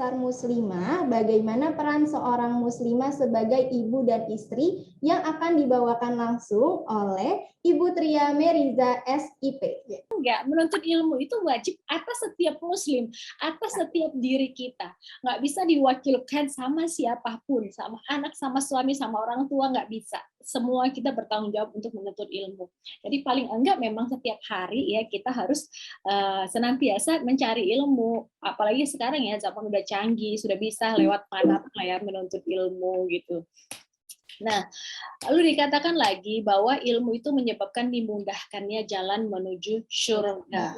dasar muslimah, bagaimana peran seorang muslimah sebagai ibu dan istri yang akan dibawakan langsung oleh Ibu Tria Meriza SIP. Enggak, menuntut ilmu itu wajib atas setiap muslim, atas setiap diri kita. Nggak bisa diwakilkan sama siapapun, sama anak, sama suami, sama orang tua, nggak bisa. Semua kita bertanggung jawab untuk menuntut ilmu. Jadi paling enggak memang setiap hari ya kita harus senantiasa mencari ilmu. Apalagi sekarang ya zaman udah canggih, sudah bisa lewat mana ya menuntut ilmu gitu. Nah, lalu dikatakan lagi bahwa ilmu itu menyebabkan dimudahkannya jalan menuju surga.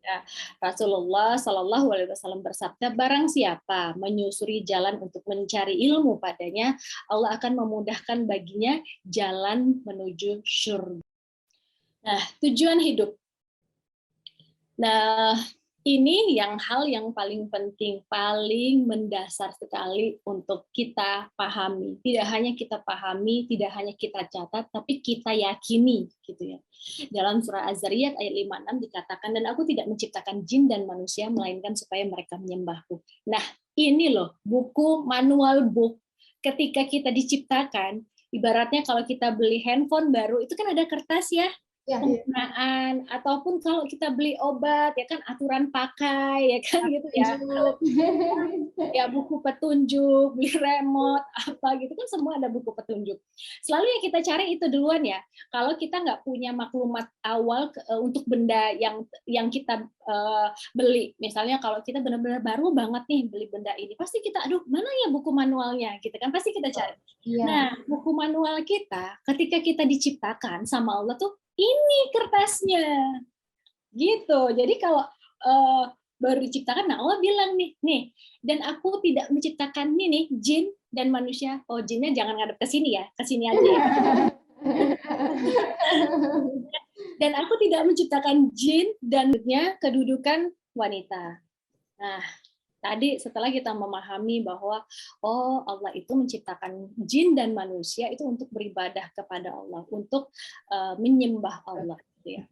Ya, Rasulullah Shallallahu Alaihi Wasallam bersabda, barang siapa menyusuri jalan untuk mencari ilmu padanya, Allah akan memudahkan baginya jalan menuju surga. Nah, tujuan hidup. Nah, ini hal yang paling penting, paling mendasar sekali untuk kita pahami. Tidak hanya kita pahami, tidak hanya kita catat, tapi kita yakini, gitu ya. Dalam surah Az-Zariyat ayat 56 dikatakan, dan aku tidak menciptakan jin dan manusia, melainkan supaya mereka menyembahku. Nah, ini loh, buku manual book. Ketika kita diciptakan, ibaratnya kalau kita beli handphone baru, itu kan ada kertas ya, penggunaan, ataupun kalau kita beli obat ya kan aturan pakai ya kan gitu ya. Ya buku petunjuk, beli remote apa gitu kan semua ada buku petunjuk. Selalu yang kita cari itu duluan ya. Kalau kita nggak punya maklumat awal untuk benda yang kita beli, misalnya kalau kita benar-benar baru banget nih beli benda ini, pasti kita aduh mana ya buku manualnya gitu kan pasti kita cari. Nah buku manual kita ketika kita diciptakan sama Allah tuh ini kertasnya gitu. Jadi kalau baru diciptakan, nah Allah bilang nih, dan aku tidak menciptakan nih jin dan manusia. Oh jinnya jangan ngadep ke sini ya, ke sini aja ya. Dan aku tidak menciptakan jin dan kedudukan wanita. Nah, tadi setelah kita memahami bahwa oh Allah itu menciptakan jin dan manusia itu untuk beribadah kepada Allah, untuk menyembah Allah gitu ya.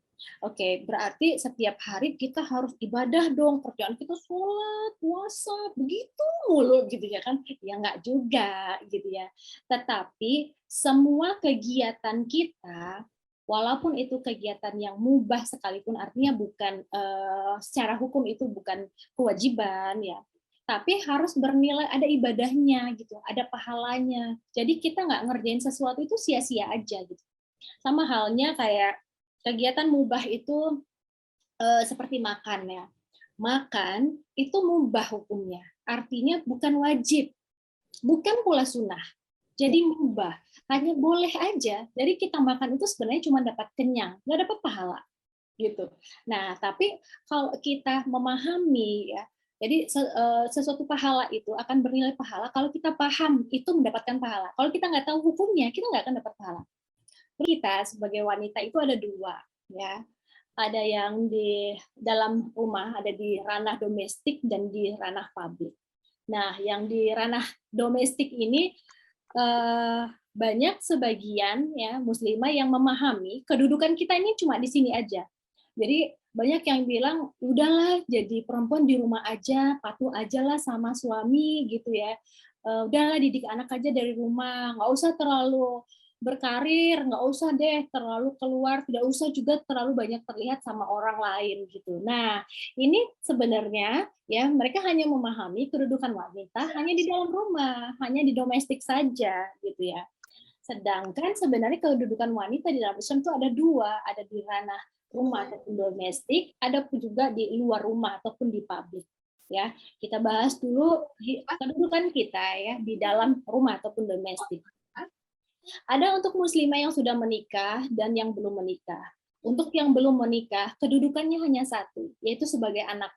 Oke, berarti setiap hari kita harus ibadah dong, kerjaan kita sholat, puasa, begitu mulu gitu ya kan? Ya nggak juga gitu ya. Tetapi semua kegiatan kita, walaupun itu kegiatan yang mubah sekalipun, artinya bukan secara hukum itu bukan kewajiban ya, tapi harus bernilai, ada ibadahnya gitu, ada pahalanya. Jadi kita nggak ngerjain sesuatu itu sia-sia aja gitu. Sama halnya kayak kegiatan mubah itu seperti makan ya. Makan itu mubah hukumnya, artinya bukan wajib, bukan pula sunnah. Jadi mubah, hanya boleh aja. Jadi kita makan itu sebenarnya cuma dapat kenyang, nggak dapat pahala gitu. Nah, tapi kalau kita memahami ya, jadi sesuatu pahala itu akan bernilai pahala kalau kita paham itu mendapatkan pahala. Kalau kita nggak tahu hukumnya, kita nggak akan dapat pahala. Kita sebagai wanita itu ada dua, ya. Ada yang di dalam rumah, ada di ranah domestik dan di ranah publik. Nah, yang di ranah domestik ini banyak sebagian ya muslimah yang memahami kedudukan kita ini cuma di sini aja. Jadi banyak yang bilang udahlah jadi perempuan di rumah aja, patuh aja lah sama suami gitu ya. Udahlah didik anak aja dari rumah, nggak usah terlalu berkarir, nggak usah deh terlalu keluar, tidak usah juga terlalu banyak terlihat sama orang lain gitu. Nah, ini sebenarnya ya mereka hanya memahami kedudukan wanita hanya di dalam rumah, hanya di domestik saja gitu ya. Sedangkan sebenarnya kedudukan wanita di dalam Islam itu ada dua, ada di ranah rumah ataupun domestik, ada pun juga di luar rumah ataupun di publik. Ya, kita bahas dulu kedudukan kita ya di dalam rumah ataupun domestik. Ada untuk muslimah yang sudah menikah dan yang belum menikah. Untuk yang belum menikah, kedudukannya hanya satu, yaitu sebagai anak.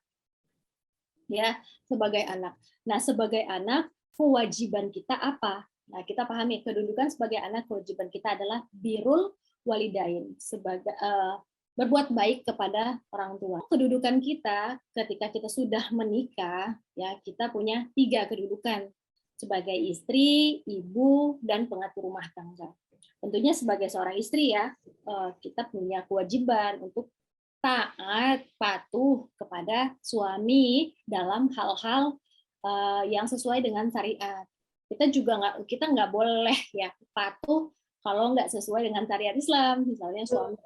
Ya, sebagai anak. Nah, sebagai anak, kewajiban kita apa? Nah, kita pahami kedudukan sebagai anak, kewajiban kita adalah birrul walidain, sebagai berbuat baik kepada orang tua. Kedudukan kita ketika kita sudah menikah, ya kita punya 3 kedudukan sebagai istri, ibu, dan pengatur rumah tangga. Tentunya sebagai seorang istri ya, kita punya kewajiban untuk taat, patuh kepada suami dalam hal-hal yang sesuai dengan syariat. Kita nggak boleh ya patuh kalau nggak sesuai dengan syariat Islam. Misalnya suami,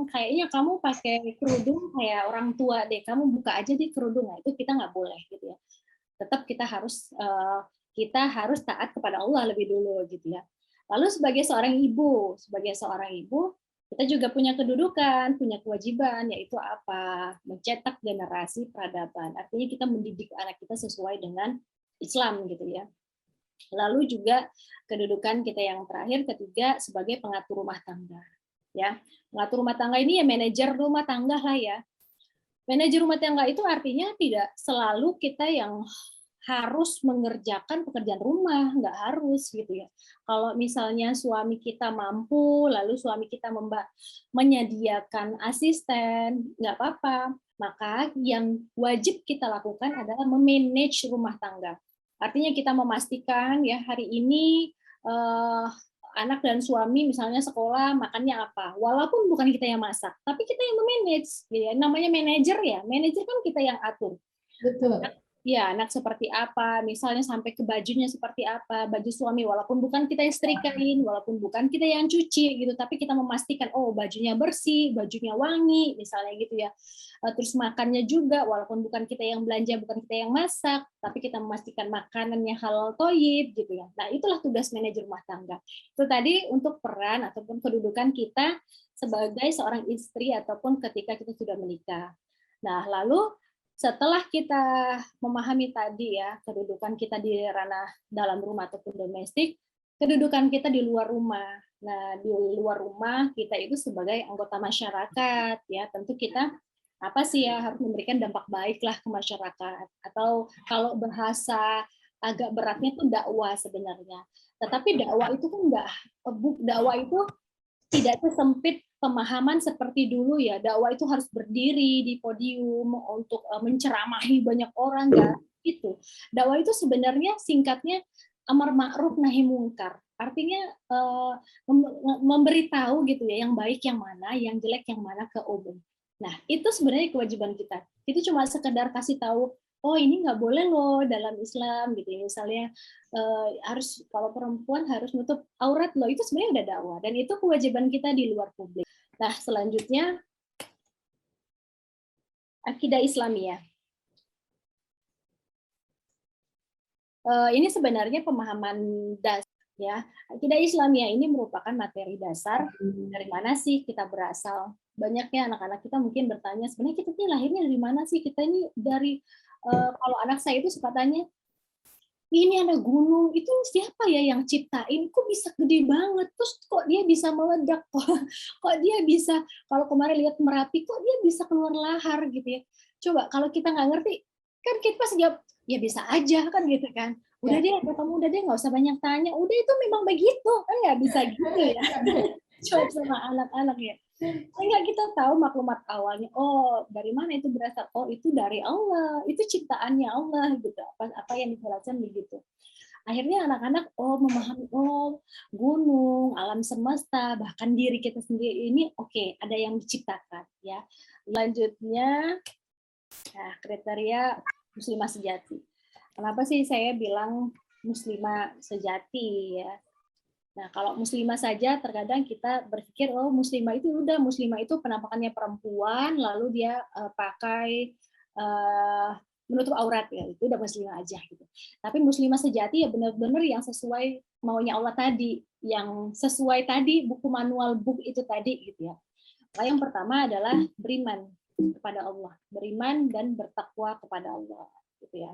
kayaknya kamu pakai kerudung kayak orang tua deh, kamu buka aja di kerudung. Nah, itu kita nggak boleh gitu ya. Tetap kita harus taat kepada Allah lebih dulu gitu ya. Lalu sebagai seorang ibu kita juga punya kedudukan, punya kewajiban, yaitu apa? Mencetak generasi peradaban. Artinya kita mendidik anak kita sesuai dengan Islam gitu ya. Lalu juga kedudukan kita yang terakhir, ketiga, sebagai pengatur rumah tangga. Ya, pengatur rumah tangga ini ya manajer rumah tangga lah ya. Manajer rumah tangga itu artinya tidak selalu kita yang harus mengerjakan pekerjaan rumah, nggak harus gitu ya. Kalau misalnya suami kita mampu, lalu suami kita menyediakan asisten, nggak apa-apa. Maka yang wajib kita lakukan adalah memanage rumah tangga. Artinya kita memastikan ya hari ini anak dan suami misalnya sekolah makannya apa. Walaupun bukan kita yang masak, tapi kita yang memanage. Ya, namanya manajer ya. Manajer kan kita yang atur. Betul. Ya, anak seperti apa, misalnya sampai ke bajunya seperti apa, baju suami, walaupun bukan kita yang setrikain, walaupun bukan kita yang cuci, gitu, tapi kita memastikan, oh bajunya bersih, bajunya wangi, misalnya gitu ya. Terus makannya juga, walaupun bukan kita yang belanja, bukan kita yang masak, tapi kita memastikan makanannya halal toyib, gitu ya. Nah, itulah tugas manajer rumah tangga. Itu tadi untuk peran ataupun kedudukan kita sebagai seorang istri ataupun ketika kita sudah menikah. Nah, lalu setelah kita memahami tadi ya kedudukan kita di ranah dalam rumah ataupun domestik, kedudukan kita di luar rumah. Nah, di luar rumah kita itu sebagai anggota masyarakat ya, tentu kita apa sih ya harus memberikan dampak baik lah ke masyarakat. Atau kalau bahasa agak beratnya itu dakwah sebenarnya. Tetapi dakwah itu kan dakwah itu tidak sesempit pemahaman seperti dulu ya. Dakwah itu harus berdiri di podium untuk menceramahi banyak orang, enggak gitu. Dakwah itu sebenarnya singkatnya amar ma'ruf nahi mungkar. Artinya memberitahu gitu ya, yang baik yang mana, yang jelek yang mana ke umum. Nah, itu sebenarnya kewajiban kita. Itu cuma sekedar kasih tahu, oh ini nggak boleh loh dalam Islam gitu ya. Misalnya harus kalau perempuan harus nutup aurat loh, itu sebenarnya udah dakwah dan itu kewajiban kita di luar publik. Nah, selanjutnya akidah Islamiyah. Ini sebenarnya pemahaman dasar ya. Akidah Islamiyah ini merupakan materi dasar dari mana sih kita berasal. Banyaknya anak-anak kita mungkin bertanya, sebenarnya kita ini lahirnya dari mana sih? Kita ini dari kalau anak saya itu suka tanya, ini ada gunung, itu siapa ya yang ciptain? Kok bisa gede banget? Terus kok dia bisa meledak? Kok dia bisa, kalau kemarin lihat Merapi, kok dia bisa keluar lahar gitu ya? Coba kalau kita nggak ngerti, kan kita pasti jawab, ya bisa aja kan gitu kan. Udah deh, kamu udah deh nggak usah banyak tanya. Udah itu memang begitu, kan nggak bisa gitu ya. Coba sama anak-anak ya. Sehingga kita tahu maklumat awalnya, oh dari mana itu berasal? Oh itu dari Allah, itu ciptaannya Allah gitu. Apa yang dijelaskan begitu. Akhirnya anak-anak memahami, oh gunung, alam semesta, bahkan diri kita sendiri ini oke, ada yang diciptakan ya. Selanjutnya nah, kriteria muslimah sejati. Kenapa sih saya bilang muslimah sejati ya? Nah, kalau muslimah saja terkadang kita berpikir oh muslimah itu penampakannya perempuan lalu dia pakai menutup aurat ya, itu udah muslimah aja gitu. Tapi muslimah sejati ya benar-benar yang sesuai maunya Allah tadi, yang sesuai tadi buku manual book itu tadi gitu ya. Nah, yang pertama adalah beriman kepada Allah, beriman dan bertakwa kepada Allah gitu ya.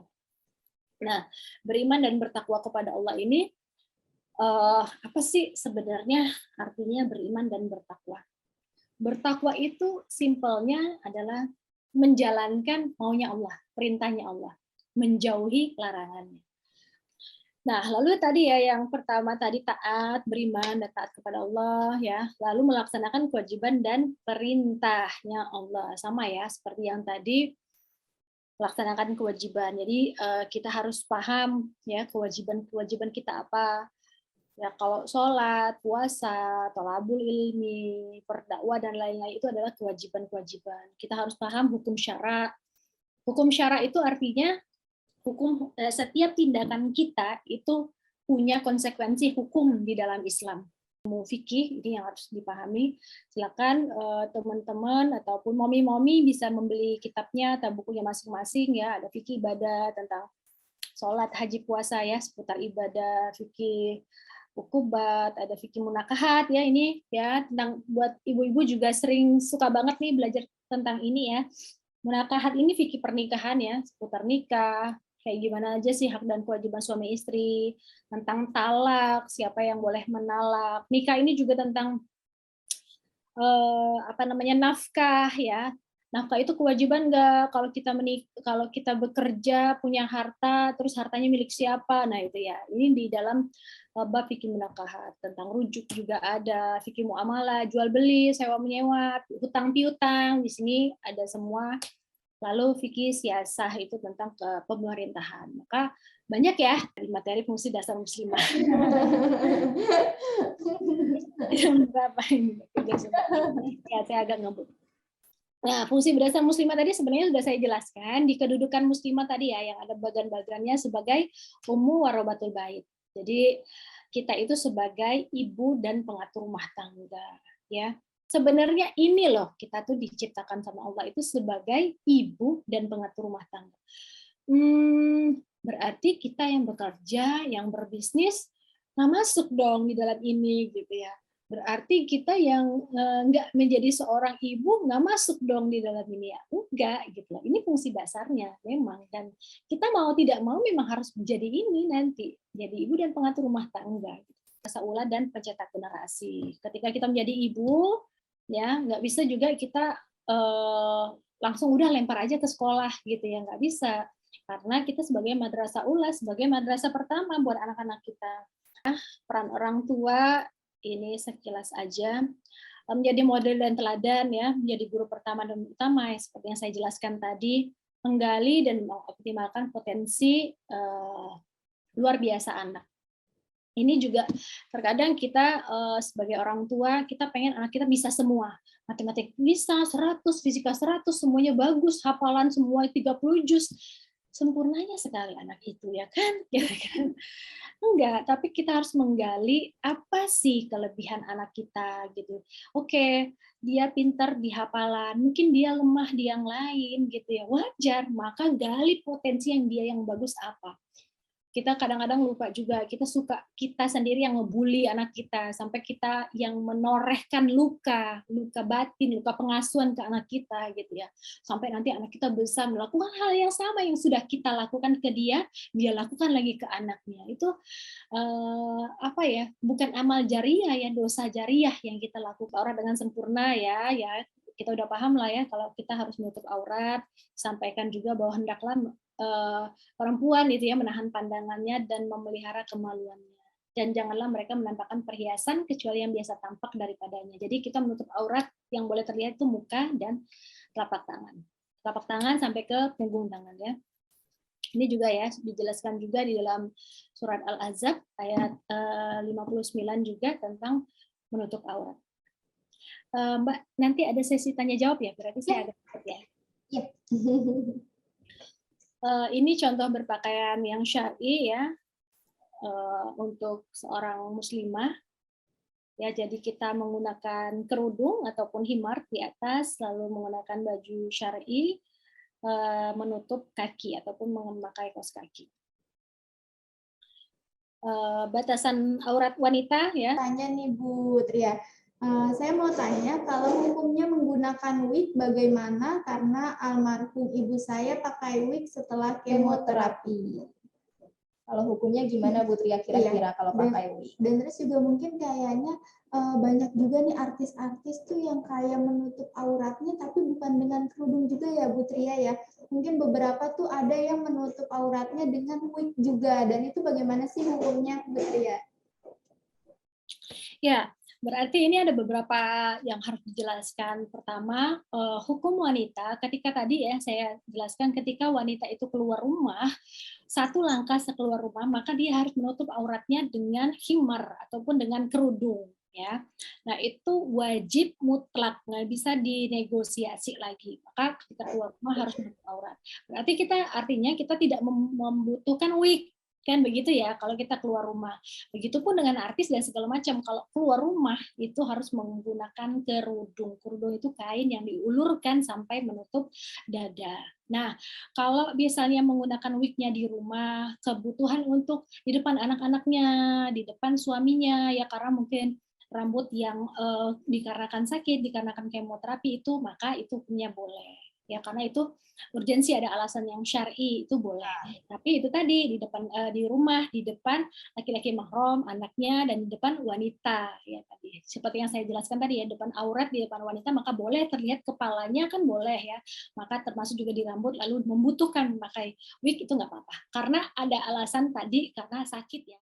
Nah, beriman dan bertakwa kepada Allah ini apa sih sebenarnya artinya beriman dan bertakwa? Bertakwa itu simpelnya adalah menjalankan maunya Allah, perintahnya Allah, menjauhi larangannya. Nah, lalu tadi ya yang pertama tadi taat, beriman dan taat kepada Allah ya, lalu melaksanakan kewajiban dan perintahnya Allah. Sama ya seperti yang tadi melaksanakan kewajiban. Jadi kita harus paham ya kewajiban kita apa. Ya, kalau sholat, puasa, thalabul ilmi, berdakwah dan lain-lain itu adalah kewajiban-kewajiban. Kita harus paham hukum syara. Hukum syara itu artinya setiap tindakan kita itu punya konsekuensi hukum di dalam Islam. Fikih ini yang harus dipahami. Silakan teman-teman ataupun momi-momi bisa membeli kitabnya atau bukunya masing-masing ya. Ada fikih ibadah tentang sholat, haji, puasa ya, seputar ibadah, fikih ukubat, ada fikih munakahat ya, ini ya tentang buat ibu-ibu juga sering suka banget nih belajar tentang ini ya. Munakahat ini fikih pernikahan ya, seputar nikah, kayak gimana aja sih hak dan kewajiban suami istri, tentang talak, siapa yang boleh menalak. Nikah ini juga tentang nafkah ya. Nafkah itu kewajiban nggak kalau kita bekerja punya harta terus hartanya milik siapa? Nah itu ya. Ini di dalam bab fikih munakahat, tentang rujuk juga ada, fikih muamalah, jual beli, sewa menyewa, hutang piutang, di sini ada semua. Lalu fikih siasah itu tentang pemerintahan. Maka banyak ya di materi fungsi dasar muslimah. Berapa ini? Ya, saya agak ngebut. Nah, fungsi dasar muslimah tadi sebenarnya sudah saya jelaskan di kedudukan muslimah tadi ya, yang ada bagan-bagannya sebagai ummu warobatul bait. Jadi kita itu sebagai ibu dan pengatur rumah tangga, ya. Sebenarnya ini loh, kita tuh diciptakan sama Allah itu sebagai ibu dan pengatur rumah tangga. Berarti kita yang bekerja, yang berbisnis, nggak masuk dong di dalam ini gitu ya. Berarti kita yang nggak menjadi seorang ibu nggak masuk dong di dalam ini ya. Enggak gitu. Ini fungsi dasarnya memang, dan kita mau tidak mau memang harus menjadi ini nanti. Jadi ibu dan pengatur rumah tangga. Ula dan pencetak generasi. Ketika kita menjadi ibu, ya nggak bisa juga kita langsung udah lempar aja ke sekolah gitu ya, nggak bisa, karena kita sebagai madrasah ula, sebagai madrasah pertama buat anak-anak kita. Peran orang tua ini sekilas aja, menjadi model dan teladan ya, menjadi guru pertama dan utama ya, seperti yang saya jelaskan tadi, menggali dan mengoptimalkan potensi luar biasa anak. Ini juga terkadang kita sebagai orang tua, kita pengen anak kita bisa semua. Matematik bisa 100, fisika 100, semuanya bagus, hafalan semua 30 juz. Sempurnanya sekali anak itu ya kan? Enggak, tapi kita harus menggali apa sih kelebihan anak kita gitu. Oke, dia pintar di hafalan, mungkin dia lemah di yang lain gitu ya. Wajar, maka gali potensi yang dia yang bagus apa. Kita kadang-kadang lupa juga, kita sendiri yang ngebully anak kita, sampai kita yang menorehkan luka batin, luka pengasuhan ke anak kita gitu ya. Sampai nanti anak kita bisa melakukan hal yang sama yang sudah kita lakukan ke dia lakukan lagi ke anaknya. Itu bukan amal jariah ya, dosa jariah yang kita lakukan orang dengan sempurna ya. Kita udah paham lah ya kalau kita harus menutup aurat, sampaikan juga bahwa hendaklah perempuan itu ya menahan pandangannya dan memelihara kemaluannya, dan janganlah mereka menampakkan perhiasan kecuali yang biasa tampak daripadanya. Jadi kita menutup aurat, yang boleh terlihat itu muka dan telapak tangan sampai ke punggung tangan ya. Ini juga ya dijelaskan juga di dalam surat Al-Ahzab ayat 59 juga tentang menutup aurat. Mbak, nanti ada sesi tanya jawab ya, berarti saya agak cepat ya. Iya. Ini contoh berpakaian yang syar'i ya, untuk seorang muslimah. Ya, jadi kita menggunakan kerudung ataupun himar di atas, lalu menggunakan baju syar'i, menutup kaki ataupun memakai kaos kaki. Batasan aurat wanita ya. Tanya nih Bu Tria. Saya mau tanya, kalau hukumnya menggunakan wig bagaimana, karena almarhum ibu saya pakai wig setelah kemoterapi. Kalau hukumnya gimana Bu Tria kira-kira kalau pakai wig? Dan terus juga mungkin kayaknya banyak juga nih artis-artis tuh yang kayak menutup auratnya tapi bukan dengan kerudung juga ya Bu Tria ya. Mungkin beberapa tuh ada yang menutup auratnya dengan wig juga, dan itu bagaimana sih hukumnya Bu Tria? Ya, Berarti ini ada beberapa yang harus dijelaskan. Pertama, hukum wanita ketika tadi ya saya jelaskan ketika wanita itu keluar rumah, satu langkah sekeluar rumah maka dia harus menutup auratnya dengan khimar ataupun dengan kerudung ya. Nah, itu wajib mutlak, nggak bisa dinegosiasi lagi. Maka ketika keluar rumah harus menutup aurat. Berarti artinya kita tidak membutuhkan wig, kan begitu ya kalau kita keluar rumah. Begitupun dengan artis dan segala macam. Kalau keluar rumah itu harus menggunakan kerudung. Kerudung itu kain yang diulurkan sampai menutup dada. Nah, kalau misalnya menggunakan wignya di rumah, kebutuhan untuk di depan anak-anaknya, di depan suaminya, ya karena mungkin rambut yang dikarenakan sakit, dikarenakan kemoterapi itu, maka itu punya boleh. Ya karena itu urgensi, ada alasan yang syar'i, itu boleh. Tapi itu tadi di depan di rumah, di depan laki-laki mahram, anaknya, dan di depan wanita ya tadi. Seperti yang saya jelaskan tadi ya, depan aurat di depan wanita maka boleh terlihat kepalanya, kan boleh ya. Maka termasuk juga di rambut, lalu membutuhkan memakai wig itu nggak apa-apa. Karena ada alasan tadi karena sakit ya.